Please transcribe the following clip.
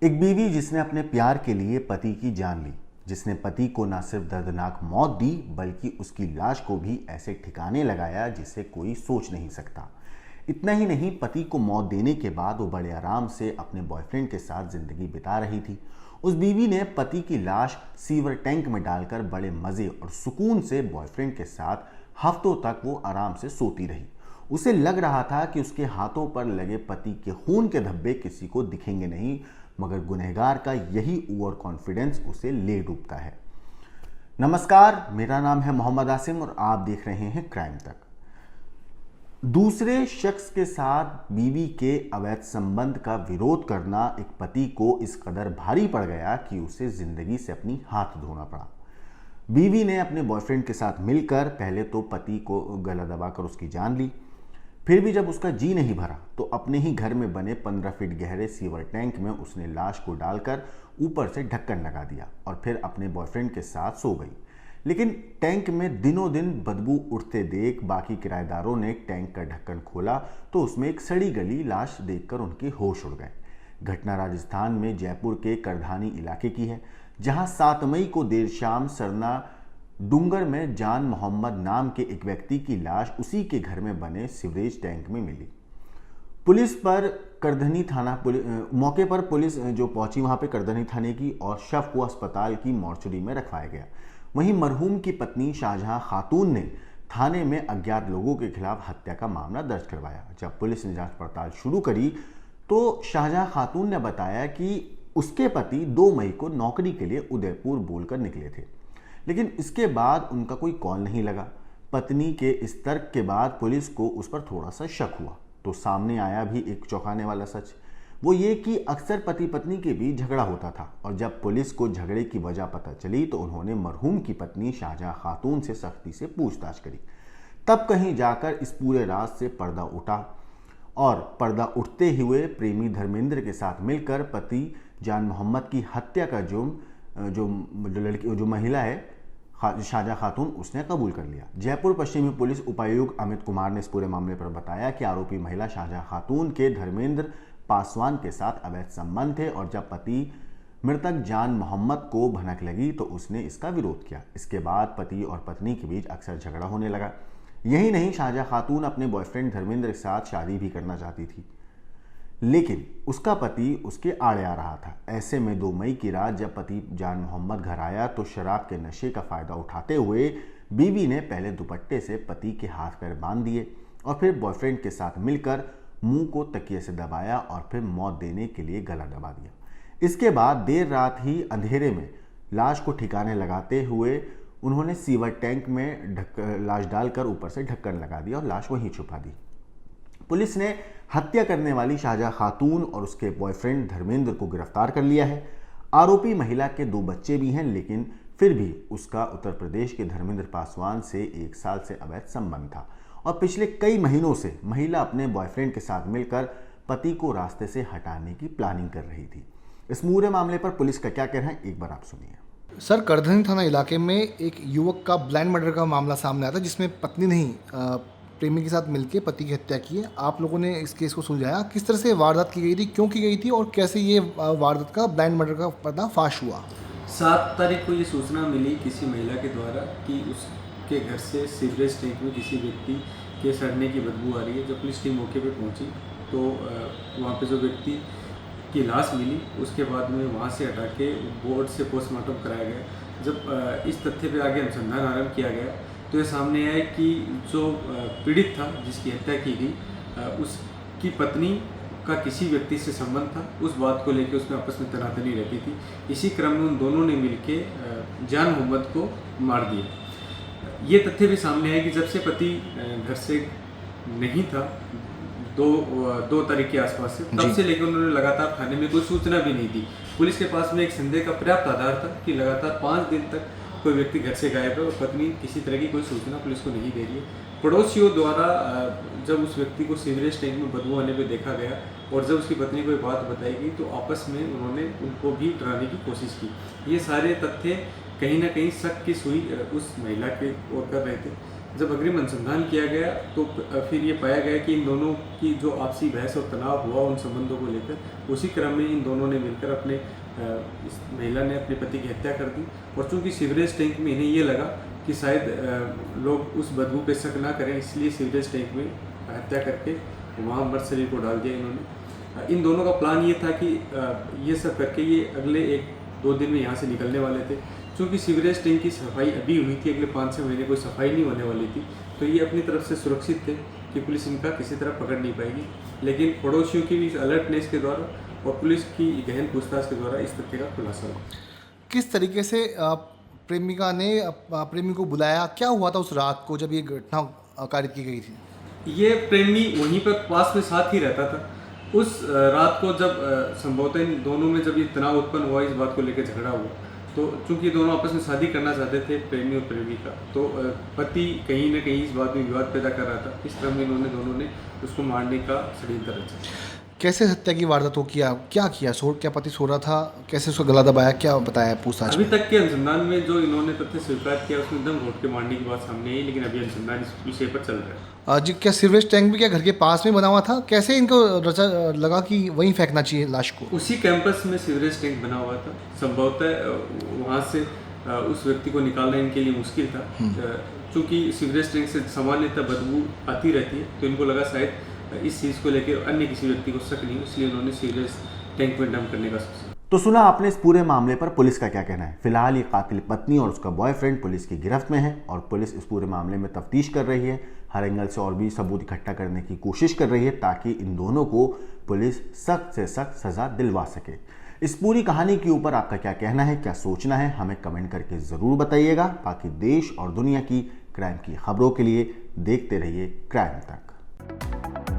एक बीवी जिसने अपने प्यार के लिए पति की जान ली, जिसने पति को न सिर्फ दर्दनाक मौत दी बल्कि उसकी लाश को भी ऐसे ठिकाने लगाया जिसे कोई सोच नहीं सकता। इतना ही नहीं, पति को मौत देने के बाद वो बड़े आराम से अपने बॉयफ्रेंड के साथ जिंदगी बिता रही थी। उस बीवी ने पति की लाश सीवर टैंक में डालकर बड़े मजे और सुकून से बॉयफ्रेंड के साथ हफ्तों तक वो आराम से सोती रही। उसे लग रहा था कि उसके हाथों पर लगे पति के खून के धब्बे किसी को दिखेंगे नहीं, मगर गुनहगार का यही ओवर कॉन्फिडेंस उसे ले डूबता है। नमस्कार, मेरा नाम है मोहम्मद आसिम और आप देख रहे हैं क्राइम तक। दूसरे शख्स के साथ बीवी के अवैध संबंध का विरोध करना एक पति को इस कदर भारी पड़ गया कि उसे जिंदगी से अपनी हाथ धोना पड़ा। बीवी ने अपने बॉयफ्रेंड के साथ मिलकर पहले तो पति को गला दबाकर उसकी जान ली, फिर भी जब उसका जी नहीं भरा तो अपने ही घर में बने 15 फीट गहरे सीवर टैंक में उसने लाश को डालकर ऊपर से ढक्कन लगा दिया और फिर अपने बॉयफ्रेंड के साथ सो गई। लेकिन टैंक में दिनों दिन बदबू उठते देख बाकी किराएदारों ने टैंक का ढक्कन खोला तो उसमें एक सड़ी गली लाश देखकर उनके होश उड़ गए। घटना राजस्थान में जयपुर के करधानी इलाके की है, जहां 7 मई को देर शाम सरना डूंगर में जान मोहम्मद नाम के एक व्यक्ति की लाश उसी के घर में बने सीवरेज टैंक में मिली। पुलिस पर करधनी थाना मौके पर पुलिस जो पहुंची वहां पे करधनी थाने की और शव को अस्पताल की मॉर्चरी में रखवाया गया। वहीं मरहूम की पत्नी शाहजहां खातून ने थाने में अज्ञात लोगों के खिलाफ हत्या का मामला दर्ज करवाया। जब पुलिस ने जांच पड़ताल शुरू करी तो शाहजहां खातून ने बताया कि उसके पति 2 मई को नौकरी के लिए उदयपुर बोलकर निकले थे, लेकिन इसके बाद उनका कोई कॉल नहीं लगा। पत्नी के इस तर्क के बाद पुलिस को उस पर थोड़ा सा शक हुआ तो सामने आया भी एक चौंकाने वाला सच। वो ये कि अक्सर पति पत्नी के बीच झगड़ा होता था और जब पुलिस को झगड़े की वजह पता चली तो उन्होंने मरहूम की पत्नी शाहजहां खातून से सख्ती से पूछताछ करी। तब कहीं जाकर इस पूरे राज से पर्दा उठा और पर्दा उठते हुए प्रेमी धर्मेंद्र के साथ मिलकर पति जान मोहम्मद की हत्या का जो महिला है शाहजहां खातून, उसने कबूल कर लिया। जयपुर पश्चिमी पुलिस उपायुक्त अमित कुमार ने इस पूरे मामले पर बताया कि आरोपी महिला शाहजहां खातून के धर्मेंद्र पासवान के साथ अवैध संबंध थे और जब पति मृतक जान मोहम्मद को भनक लगी तो उसने इसका विरोध किया। इसके बाद पति और पत्नी के बीच अक्सर झगड़ा होने लगा। यही नहीं, शाहजहां खातून अपने बॉयफ्रेंड धर्मेंद्र के साथ शादी भी करना चाहती थी, लेकिन उसका पति उसके आड़े आ रहा था। ऐसे में 2 मई की रात जब पति जान मोहम्मद घर आया तो शराब के नशे का फायदा उठाते हुए बीवी ने पहले दुपट्टे से पति के हाथ पैर बांध दिए और फिर बॉयफ्रेंड के साथ मिलकर मुंह को तकिए से दबाया और फिर मौत देने के लिए गला दबा दिया। इसके बाद देर रात ही अंधेरे में लाश को ठिकाने लगाते हुए उन्होंने सीवर टैंक में लाश डालकर ऊपर से ढक्कन लगा दिया और लाश वहीं छुपा दी। पुलिस ने हत्या करने वाली शाहजहां खातून और उसके बॉयफ्रेंड धर्मेंद्र को गिरफ्तार कर लिया है। आरोपी महिला के 2 बच्चे भी हैं, लेकिन फिर भी उसका उत्तर प्रदेश के धर्मेंद्र पासवान से 1 साल से अवैध संबंध था और पिछले कई महीनों से महिला अपने बॉयफ्रेंड के साथ मिलकर पति को रास्ते से हटाने की प्लानिंग कर रही थी। इस पूरे मामले पर पुलिस का क्या कहना है, एक बार आप सुनिए। सर, करधनी थाना इलाके में एक युवक का ब्लाइंड मर्डर का मामला सामने आया था, जिसमें पत्नी नहीं प्रेमी के साथ मिलकर पति की हत्या की है। आप लोगों ने इस केस को सुलझाया। किस तरह से वारदात की गई थी, क्यों की गई थी और कैसे ये वारदात का ब्लाइंड मर्डर का पर्दाफाश हुआ? 7 तारीख को ये सूचना मिली किसी महिला के द्वारा कि उसके घर से सीवरेज टैंक में किसी व्यक्ति के सड़ने की बदबू आ रही है। जब पुलिस टीम मौके पर पहुंची तो वहाँ पे जो व्यक्ति की लाश मिली, उसके बाद में वहाँ से हटा के बोर्ड से पोस्टमार्टम कराया गया। जब इस तथ्य पे आगे अनुसंधान आरंभ किया गया तो ये सामने आया कि जो पीड़ित था, जिसकी हत्या की गई, उसकी पत्नी का किसी व्यक्ति से संबंध था। उस बात को लेकर उसमें आपस में तनातनी रहती थी। इसी क्रम में उन दोनों ने मिलकर जान मोहम्मद को मार दिया। ये तथ्य भी सामने आया कि जब से पति घर से नहीं था, 2 तारीख के आसपास से, तब से लेकर उन्होंने लगातार थाने में कोई सूचना भी नहीं दी। पुलिस के पास में एक संदेह का पर्याप्त आधार था कि लगातार 5 दिन तक कोई व्यक्ति घर से गायब है और पत्नी किसी तरह की कोई सूचना पुलिस को नहीं दे रही है। पड़ोसियों द्वारा जब उस व्यक्ति को सीवरेज टैंक में बदबू आने पे देखा गया और जब उसकी पत्नी को ये बात बताई गई तो आपस में उन्होंने उनको भी डराने की कोशिश की। ये सारे तथ्य कहीं ना कहीं शक की सुई उस महिला के ओर कर रहे थे जब अग्रिम अनुसंधान किया गया तो फिर ये पाया गया कि इन दोनों की जो आपसी बहस और तनाव हुआ उन संबंधों को लेकर, उसी क्रम में इन दोनों ने मिलकर अपने इस महिला ने अपने पति की हत्या कर दी। और चूंकि सीवरेज टैंक में इन्हें ये लगा कि शायद लोग उस बदबू पे शक ना करें, इसलिए सीवरेज टैंक में हत्या करके वहाँ मृत शरीर को डाल दिया इन्होंने। इन दोनों का प्लान ये था कि ये सब करके ये अगले 1-2 दिन में यहाँ से निकलने वाले थे। चूँकि सीवरेज टैंक की सफाई अभी हुई थी, अगले 5-6 महीने कोई सफाई नहीं होने वाली थी, तो ये अपनी तरफ से सुरक्षित थे कि पुलिस इनका किसी तरह पकड़ नहीं पाएगी। लेकिन पड़ोसियों की भी अलर्टनेस के द्वारा और पुलिस की गहन पूछताछ के द्वारा इस तथ्य का खुलासा हुआ। किस तरीके से प्रेमिका ने प्रेमी को बुलाया, क्या हुआ था उस रात को जब ये घटना कारित की गई थी? ये प्रेमी वहीं पर पास में साथ ही रहता था। उस रात को जब संभवतः इन दोनों में जब ये तनाव उत्पन्न हुआ, इस बात को लेकर झगड़ा हुआ, तो चूंकि दोनों आपस में शादी करना चाहते थे, प्रेमी और प्रेमिका, तो पति कहीं ना कहीं इस बात में विवाद पैदा कर रहा था। इस क्रम में इन्होंने दोनों ने उसको मारने का षड्यंत्र रचा। कैसे हत्या की वारदात हो किया, क्या किया? क्या पति सो रहा था, कैसे उसको गला दबाया, क्या बताया पूछताछ अभी में? तक के अनुसंधान में जो इन्होंने तथ्य स्वीकार किया उसमें दम घोट के मारने की बात सामने आई, लेकिन अभी अनुसंधान इस विषय पर चल रहा है। जी, क्या सीवरेज टैंक भी क्या घर के पास में बना हुआ था? कैसे इनको लगा कि वहीं फेंकना चाहिए लाश को? उसी कैंपस में सीवरेज टैंक बना हुआ था। संभवतः वहाँ से उस व्यक्ति को निकालना इनके लिए मुश्किल था। चूँकि सीवरेज टैंक से सामान्यतः बदबू आती रहती है, तो इनको लगा शायद इस चीज़ को लेकर अन्य किसी व्यक्ति को शक नहीं, इसलिए उन्होंने सीवरेज टैंक में डंप करने का सोचा। तो सुना आपने इस पूरे मामले पर पुलिस का क्या कहना है। फिलहाल ये कातिल पत्नी और उसका बॉयफ्रेंड पुलिस की गिरफ्त में है और पुलिस इस पूरे मामले में तफ्तीश कर रही है, हर एंगल से और भी सबूत इकट्ठा करने की कोशिश कर रही है ताकि इन दोनों को पुलिस सख्त से सख्त सजा दिलवा सके। इस पूरी कहानी के ऊपर आपका क्या कहना है, क्या सोचना है, हमें कमेंट करके ज़रूर बताइएगा। बाकी देश और दुनिया की क्राइम की खबरों के लिए देखते रहिए क्राइम तक।